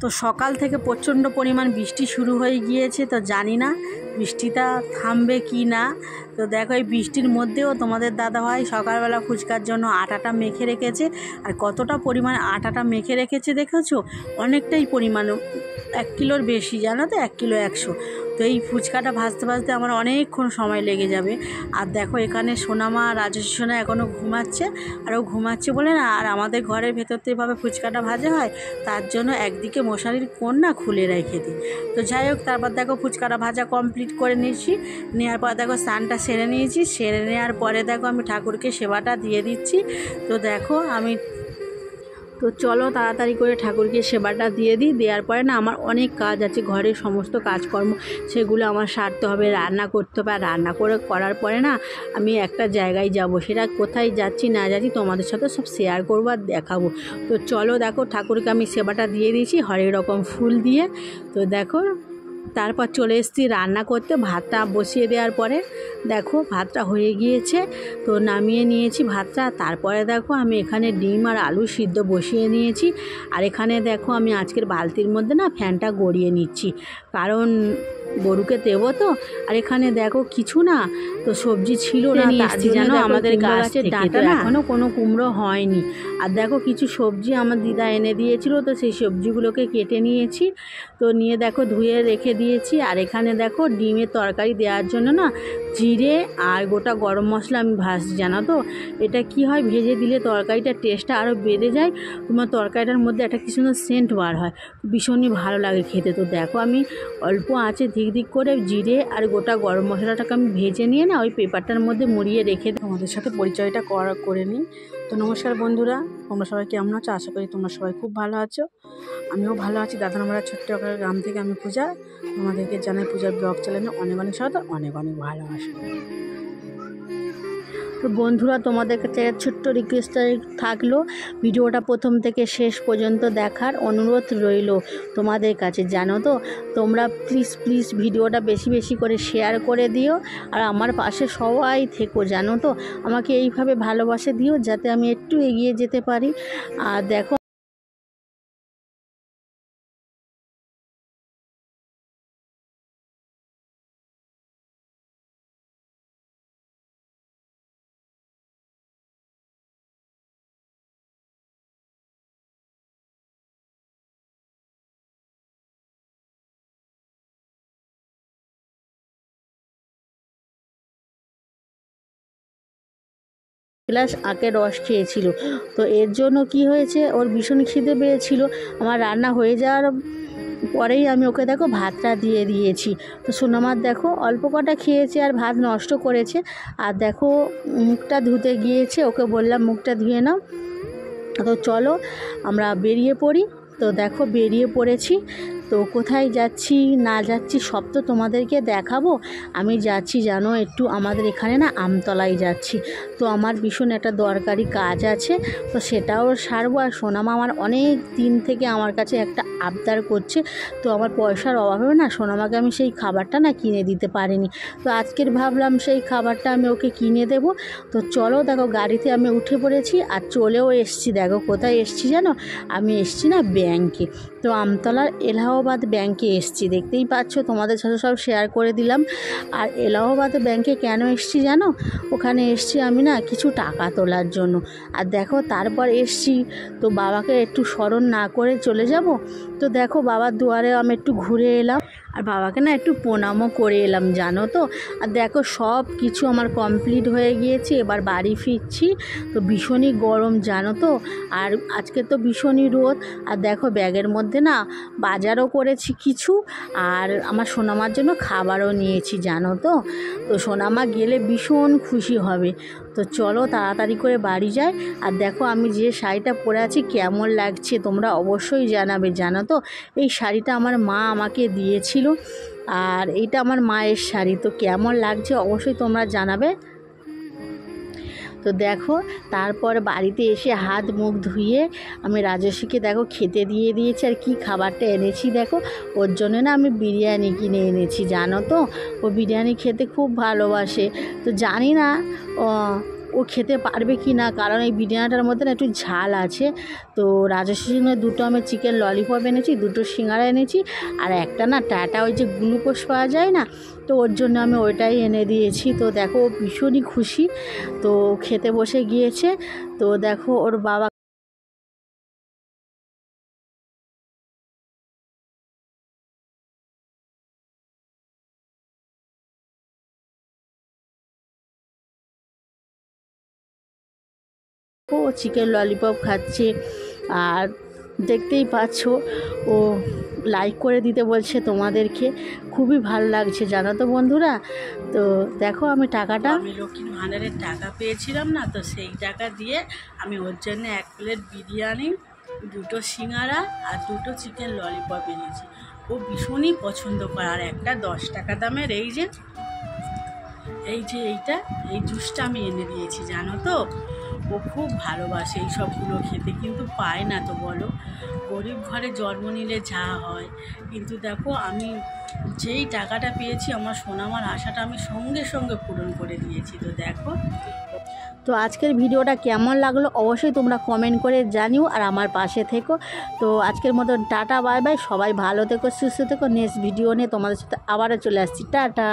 তো সকাল থেকে প্রচণ্ড পরিমাণ বৃষ্টি শুরু হয়ে গিয়েছে, তো জানি না বৃষ্টিটা থামবে কি না। তো দেখো এই বৃষ্টির মধ্যেও তোমাদের দাদাভাই সকালবেলা ফুচকার জন্য আটাটা মেখে রেখেছে। আর কতটা পরিমাণ আটাটা মেখে রেখেছে দেখেছো, অনেকটাই পরিমাণ, 1 কিলোর বেশি, জানো তো, 1 কিলো 100। তো এই ফুচকাটা ভাজতে ভাজতে আমার অনেকক্ষণ সময় লেগে যাবে। আর দেখো এখানে সোনামা রাজস্বী সোনা এখনও ঘুমাচ্ছে, আর ও ঘুমাচ্ছে বলে না, আর আমাদের ঘরের ভেতর তো এভাবে ফুচকাটা ভাজা হয়, তার জন্য একদিকে মশারির কোণ না খুলে রেখে দিই। তো যাই হোক, তারপর দেখো ফুচকাটা ভাজা কমপ্লিট করে নিয়েছি। নেওয়ার পর দেখো স্নানটা সেরে নিয়েছি। সেরে নেওয়ার পরে দেখো আমি ঠাকুরকে সেবাটা দিয়ে দিচ্ছি। তো দেখো তো চলো তাড়াতাড়ি করে ঠাকুরকে সেবাটা দিয়ে দিই। দেওয়ার পরে না আমার অনেক কাজ আছে, ঘরের সমস্ত কাজকর্ম সেগুলো আমার সারতে হবে, রান্না করতে হবে। আর রান্না করার পরে না আমি একটা জায়গায় যাব, সেটা কোথায় যাচ্ছি না যাচ্ছি তোমাদের সাথে সব শেয়ার করবো আর দেখাবো। তো চলো দেখো ঠাকুরকে আমি সেবাটা দিয়ে দিয়েছি হরেক রকম ফুল দিয়ে। তো দেখো তারপর চলে এসেছি রান্না করতে। ভাতটা বসিয়ে দেওয়ার পরে দেখো ভাতটা হয়ে গিয়েছে, তো নামিয়ে নিয়েছি ভাতটা। তারপরে দেখো আমি এখানে ডিম আর আলু সিদ্ধ বসিয়ে নিয়েছি। আর এখানে দেখো আমি আজকের বালতির মধ্যে না ফ্যানটা গড়িয়ে নিচ্ছি, কারণ গরুকে দেবো তো। আর এখানে দেখো কিছু না তো সবজি ছিল না, জানো আমাদের গাছের ডাঁটা না এখনও কোনো কুমড়ো হয়নি। আর দেখো কিছু সবজি আমার দিদা এনে দিয়েছিল, তো সেই সবজিগুলোকে কেটে নিয়েছি। তো নিয়ে দেখো ধুয়ে রেখে দিয়েছি। আর এখানে দেখো ডিমের তরকারি দেওয়ার জন্য না জিরে আর গোটা গরম মশলা আমি ভাজছি, জানো তো। এটা কি হয়, ভেজে দিলে তরকারিটার টেস্টটা আরও বেড়ে যায়, তোমার তরকারিটার মধ্যে একটা কি সুন্দর সেন্ট বার হয়, ভীষণই ভালো লাগে খেতে। তো দেখো আমি অল্প আঁচে ধিক ধিক করে জিরে আর গোটা গরম মশলাটাকে আমি ভেজে নিয়ে না ওই পেপারটার মধ্যে মুড়িয়ে রেখে তোমাদের সাথে পরিচয়টা করে নিই। তো নমস্কার বন্ধুরা, তোমরা সবাই কেমন আছো? আশা করি তোমরা সবাই খুব ভালো আছো, আমিও ভালো আছি। দাদানামরা ছোট্ট একটা গ্রাম থেকে আমি পূজা, তোমাদেরকে জানাই পূজার ব্লগ চ্যানেলে অনেক অনেক স্বাগত, অনেক অনেক ভালোবাসা। তো বন্ধুরা তোমাদের কাছে ছোট্ট রিকোয়েস্ট থাকলো, ভিডিওটা প্রথম থেকে শেষ পর্যন্ত দেখার অনুরোধ রইল তোমাদের কাছে, জানো তো। তোমরা প্লিজ ভিডিওটা বেশি বেশি করে শেয়ার করে দিও, আর আমার পাশে সবাই থেকো, জানো তো। আমাকে এইভাবে ভালোবাসা দিও যাতে আমি একটু এগিয়ে যেতে পারি। আর দেখো গ্লাস আখের রস খেয়েছিল, তো এর জন্য কি হয়েছে, ওর ভীষণ খিদে পেয়েছিল। আমার রান্না হয়ে যাওয়ার পরেই আমি ওকে দেখো ভাতটা দিয়ে দিয়েছি। তো সোনামার দেখো অল্প কটা খেয়েছে আর ভাত নষ্ট করেছে। আর দেখো মুখটা ধুতে গিয়েছে, ওকে বললাম মুখটা ধুয়ে নাও। তো চলো আমরা বেরিয়ে পড়ি। তো দেখো বেরিয়ে পড়েছি। তো কোথায় যাচ্ছি না যাচ্ছি সব তো তোমাদেরকে দেখাবো। আমি যাচ্ছি জানো একটু আমাদের এখানে না আমতলায় যাচ্ছি। তো আমার ভীষণ একটা দরকারি কাজ আছে, তো সেটাও সারবো। আর সোনামা আমার অনেক দিন থেকে আমার কাছে একটা আবদার করছে, তো আমার পয়সার অভাবে না সোনামাকে আমি সেই খাবারটা না কিনে দিতে পারিনি। তো আজকের ভাবলাম সেই খাবারটা আমি ওকে কিনে দেবো। তো চলো দেখো গাড়িতে আমি উঠে পড়েছি আর চলেও এসছি। দেখো কোথায় এসছি জানো, আমি এসছি না ব্যাংকে। তো আমতলার এলাহাবাদ ব্যাংকে এসছি, দেখতেই পাচ্ছ, তোমাদের সাথে সব শেয়ার করে দিলাম। আর এলাহাবাদ ব্যাংকে কেন এসছি জানো, ওখানে এসছি আমি না কিছু টাকা তোলার জন্য। আর দেখো তারপর এসছি, তো বাবাকে একটু স্মরণ না করে চলে যাব। তো দেখো বাবার দুয়ারে আমি একটু ঘুরে এলাম, আর বাবাকে না একটু প্রণামও করে এলাম, জানো তো। আর দেখো সব কিছু আমার কমপ্লিট হয়ে গিয়েছে, এবার বাড়ি ফিরছি। তো ভীষণই গরম, জানো তো, আর আজকে তো ভীষণই রোদ। আর দেখো ব্যাগের মধ্যে না বাজারও করেছি কিছু, আর আমার সোনামার জন্য খাবারও নিয়েছি, জানো তো। তো সোনামা গেলে ভীষণ খুশি হবে। তো চলো তাড়াতাড়ি করে বাড়ি যাই। আর দেখো আমি যে শাড়িটা পরে আছি কেমন লাগছে তোমরা অবশ্যই জানাবে, জানো তো। এই শাড়িটা আমার মা আমাকে দিয়েছিল, আর এইটা আমার মায়ের শাড়ি। তো কেমন লাগছে অবশ্যই তোমরা জানাবে। তো দেখো তারপর বাড়িতে এসে হাত মুখ ধুয়ে আমি রাজস্বীকে দেখো খেতে দিয়ে দিয়েছি। আর কি খাবারটা এনেছি দেখো, ওর জন্য না আমি বিরিয়ানি কিনে এনেছি, জানো তো। ও বিরিয়ানি খেতে খুব ভালোবাসে। তো জানি না ও খেতে পারবে কি না, কারণ এই বিরিয়ানিটার মধ্যে না একটু ঝাল আছে। তো রাজস্বীর জন্য দুটো আমি চিকেন ললিপপ এনেছি, দুটো সিঙ্গারা এনেছি, আর একটা না টাটা ওই যে গ্লুকোজ পাওয়া যায় না, তো ওর জন্য আমি ওইটাই এনে দিয়েছি। তো দেখো ও ভীষণই খুশি, তো খেতে বসে গিয়েছে। তো দেখো ওর বাবা ও চিকেন ললিপপ খাচ্ছে। আর দেখতেই পাচ্ছ ও লাইক করে দিতে বলছে তোমাদেরকে, খুবই ভালো লাগছে জানো তো বন্ধুরা। তো দেখো আমি টাকাটা, আমি লক্ষ্মীর ভাণ্ডারের টাকা পেয়েছিলাম না, তো সেই টাকা দিয়ে আমি ওর জন্য 1 প্লেট বিরিয়ানি, দুটো সিঙ্গারা আর দুটো চিকেন ললিপপ এনেছি। ও ভীষণই পছন্দ করে। আর একটা 10 টাকা দামের এই যে এইটা এই জুসটা আমি এনে দিয়েছি জানো তো। ও খুব ভালোবাসে এই সবগুলো খেতে, কিন্তু পায় না। তো বলো, গরিব ঘরে জন্ম নিলে যা হয়। কিন্তু দেখো আমি যেই টাকাটা পেয়েছি, আমার সোনামার আশাটা আমি সঙ্গে সঙ্গে পূরণ করে দিয়েছি। তো দেখো, তো আজকের ভিডিওটা কেমন লাগলো অবশ্যই তোমরা কমেন্ট করে জানিও, আর আমার পাশে থেকো। তো আজকের মতন টাটা বাই বাই, সবাই ভালো থেকো, সুস্থ থেকো। নেক্সট ভিডিও নিয়ে তোমাদের সাথে আবারও চলে আসছি। টাটা।